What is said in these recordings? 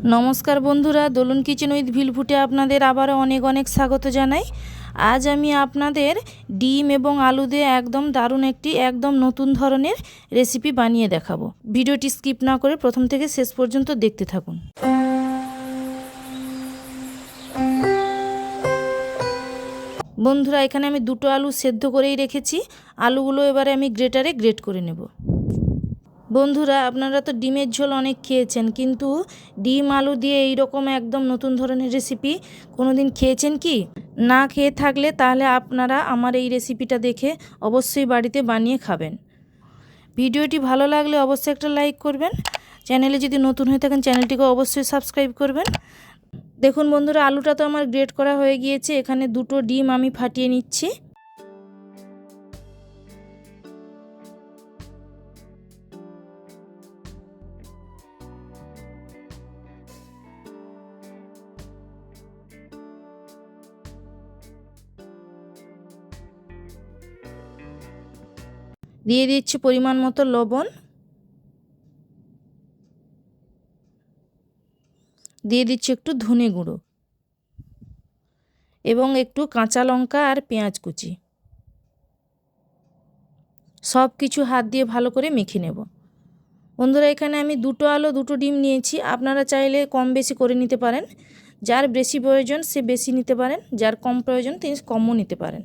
নমস্কার বন্ধুরা, দোলন kitchen with ভিলফুটে আপনাদের আবারও অনেক অনেক স্বাগত জানাই। আজ আমি আপনাদের ডিম এবং আলু দিয়ে একদম দারুণ একটি একদম নতুন ধরনের রেসিপি বানিয়ে দেখাবো। ভিডিওটি স্কিপ না করে প্রথম থেকে শেষ পর্যন্ত দেখতে থাকুন। বন্ধুরা, এখানে আমি দুটো আলু সেদ্ধ করেই রেখেছি। আলুগুলো এবারে আমি গ্রেটারে গ্রেট করে নেব। বন্ধুরা, আপনারা তো ডিমের ঝোল অনেক খেয়েছেন, কিন্তু ডিম আলু দিয়ে এই রকম একদম নতুন ধরনের রেসিপি কোনো দিন খেয়েছেন কি? না খেয়ে থাকলে তাহলে আপনারা আমার এই রেসিপিটা দেখে অবশ্যই বাড়িতে বানিয়ে খাবেন। ভিডিওটি ভালো লাগলে অবশ্যই একটা লাইক করবেন। চ্যানেলে যদি নতুন হয়ে থাকেন চ্যানেলটিকে অবশ্যই সাবস্ক্রাইব করবেন। দেখুন বন্ধুরা, আলুটা তো আমার গ্রেট করা হয়ে গিয়েছে। এখানে দুটো ডিম আমি ফাটিয়ে নিচ্ছি। দিয়ে দিচ্ছি পরিমাণ মতো লবণ, দিয়ে দিচ্ছি একটু ধনে গুঁড়ো এবং একটু কাঁচা লঙ্কা আর পেঁয়াজ কুচি। সব কিছু হাত দিয়ে ভালো করে মেখে নেব। বন্ধুরা, এখানে আমি দুটো আলু দুটো ডিম নিয়েছি। আপনারা চাইলে কম বেশি করে নিতে পারেন। যার বেশি প্রয়োজন সে বেশি নিতে পারেন, যার কম প্রয়োজন তিনি কমও নিতে পারেন।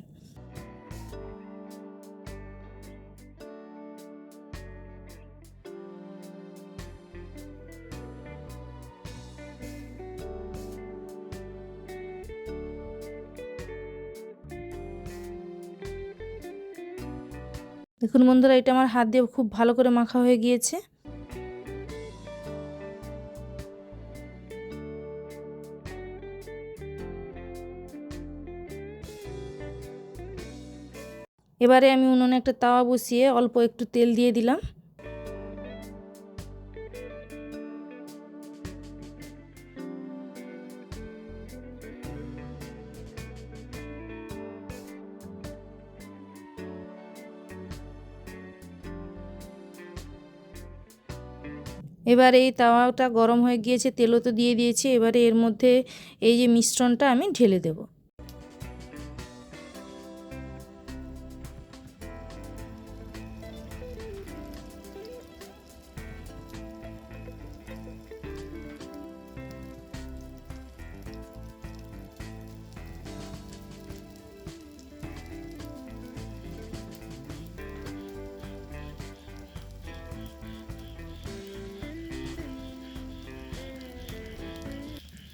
দেখুন বন্ধুরা, এটা আমার হাত দিয়ে খুব ভালো করে মাখা হয়ে গিয়েছে। এবারে আমি উনুনে একটা তাওয়া বসিয়ে অল্প একটু তেল দিয়ে দিলাম। এবারে এই তাওয়াটা গরম হয়ে গিয়েছে, তেলও তো দিয়ে দিয়েছি। এবারে এর মধ্যে এই যে মিশ্রণটা আমি ঢেলে দেব।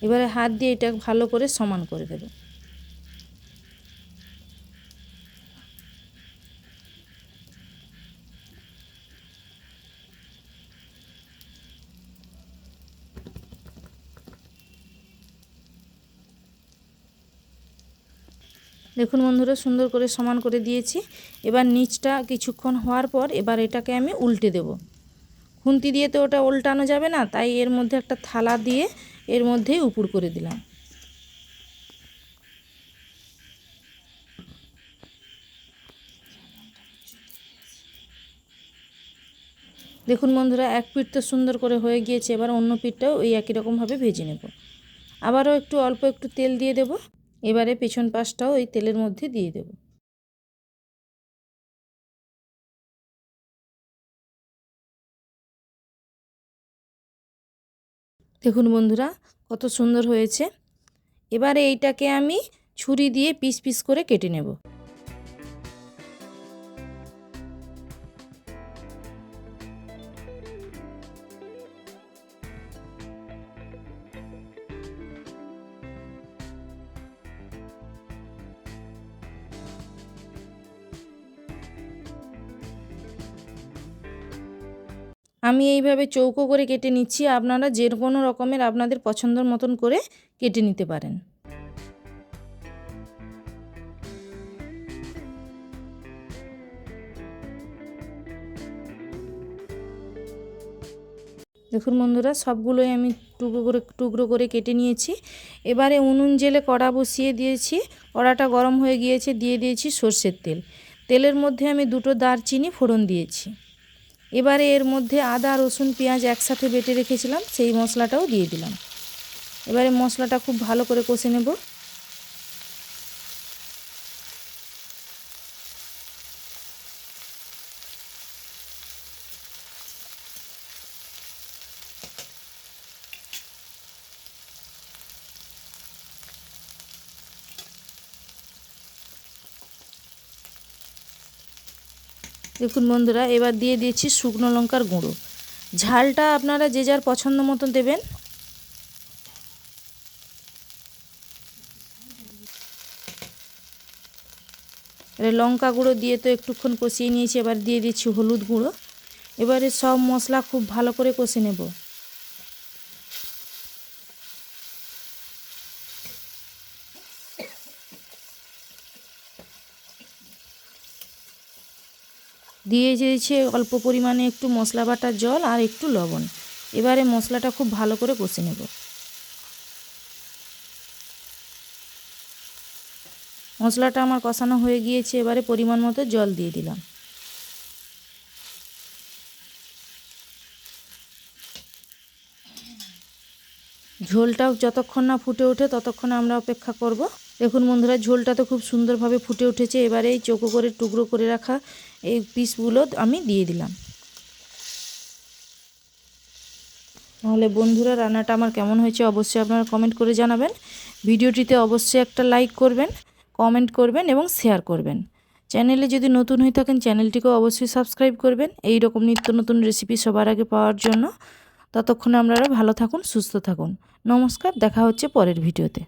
এবারে হাত দিয়ে এটা ভালো করে সমান করে দেব। দেখুন বন্ধুরা, সুন্দর করে সমান করে দিয়েছি। এবার নিচটা কিছুক্ষণ হওয়ার পর এবার এটাকে আমি উল্টে দেব। খুন্তি দিয়ে তো ওটা উল্টানো যাবে না, তাই এর মধ্যে একটা থালা দিয়ে এর মধ্যেই উপুড় করে দিলাম। দেখুন বন্ধুরা, এক পিঠ তো সুন্দর করে হয়ে গিয়েছে। এবার অন্য পিঠটাও ওই একই রকমভাবে ভেজে নেব। আবারও অল্প একটু তেল দিয়ে দেব। এবারে পেছন পাশটাও ওই তেলের মধ্যে দিয়ে দেব। দেখুন বন্ধুরা, কত সুন্দর হয়েছে। এবারে এইটাকে আমি ছুরি দিয়ে পিস পিস করে কেটে নেব। আমি এইভাবে চৌকো করে কেটে নিচ্ছি। আপনারা যে কোনো রকমের আপনাদের পছন্দের মতন করে কেটে নিতে পারেন। দেখুন বন্ধুরা, সবগুলোই আমি টুকরো করে কেটে নিয়েছি। এবারে উনুন জেলে কড়া বসিয়ে দিয়েছি। কড়াটা গরম হয়ে গিয়েছে, দিয়ে দিয়েছি সর্ষের তেল। তেলের মধ্যে আমি দুটো দারচিনি ফোড়ন দিয়েছি। এবারে এর মধ্যে আদা রসুন পেঁয়াজ একসাথে বেটে রেখেছিলাম, সেই মশলাটাও দিয়ে দিলাম। এবারে মশলাটা খুব ভালো করে কষে নেব। দেখুন বন্ধুরা, এবার দিয়ে দিয়েছি শুকনো লঙ্কার গুঁড়ো। ঝালটা আপনারা যে যার পছন্দ মতো দেবেন। এবার লঙ্কা গুঁড়ো দিয়ে তো একটুক্ষণ কষিয়ে নিয়েছি, এবার দিয়ে দিচ্ছি হলুদ গুঁড়ো। এবারে সব মশলা খুব ভালো করে কষে নেব। দিয়ে দিয়েছি অল্প পরিমাণে একটু মশলা বাটার জল আর একটু লবণ। এবারে মশলাটা খুব ভালো করে কষে নেব। মশলাটা আমার কষানো হয়ে গিয়েছে, এবারে পরিমাণ মতো জল দিয়ে দিলাম। ঝোলটাও যতক্ষণ না ফুটে ওঠে ততক্ষণ আমরা অপেক্ষা করব। দেখুন বন্ধুরা, ঝোলটা তো খুব সুন্দরভাবে ফুটে উঠেছে। এবারে এই চৌকো করে টুকরো করে রাখা এই পিসগুলো আমি দিয়ে দিলাম। তাহলে বন্ধুরা, রান্নাটা আমার কেমন হয়েছে অবশ্যই আপনারা কমেন্ট করে জানাবেন। ভিডিওটিতে অবশ্যই একটা লাইক করবেন, কমেন্ট করবেন এবং শেয়ার করবেন। চ্যানেলে যদি নতুন হয়ে থাকেন চ্যানেলটিকেও অবশ্যই সাবস্ক্রাইব করবেন এই রকম নিত্য নতুন রেসিপি সবার আগে পাওয়ার জন্য। ততক্ষণে আপনারা ভালো থাকুন, সুস্থ থাকুন। নমস্কার, দেখা হচ্ছে পরের ভিডিওতে।